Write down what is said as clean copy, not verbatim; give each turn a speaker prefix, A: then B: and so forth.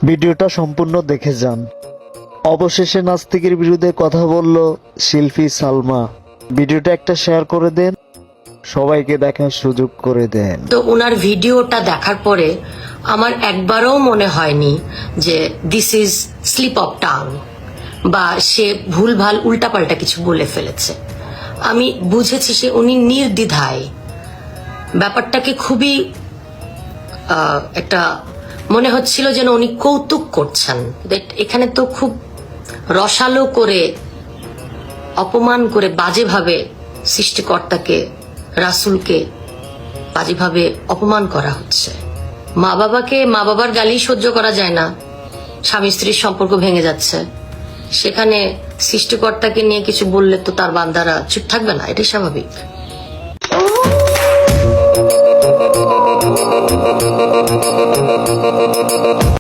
A: ভিডিওটা সম্পূর্ণ দেখে যান। অবশেষে নাস্তিকের বিরুদ্ধে কথা বলল শিল্পী সালমা। ভিডিওটা একটা শেয়ার করে দেন, সবাইকে দেখার সুযোগ করে দেন।
B: তো ওনার ভিডিওটা দেখার পরে আমার একবারও মনে হয়নি যে this is slip of tongue বা সে ভুলভাল উল্টাপাল্টা কিছু বলে ফেলেছে। আমি বুঝেছি সে উনি নির্দ্বিধায় ব্যাপারটাকে খুবই একটা মনে হচ্ছিল যেন উনি কৌতুক করছেন। এখানে তো খুব রসালো করে অপমান করে বাজেভাবে সৃষ্টিকর্তাকে রাসূলকে বাজেভাবে অপমান করা হচ্ছে। মা বাবার গালি সহ্য করা যায় না, স্বামী স্ত্রীর সম্পর্ক ভেঙে যাচ্ছে, সেখানে সৃষ্টিকর্তাকে নিয়ে কিছু বললে তো তার বান্দারা চুপ থাকবে না, এটাই স্বাভাবিক।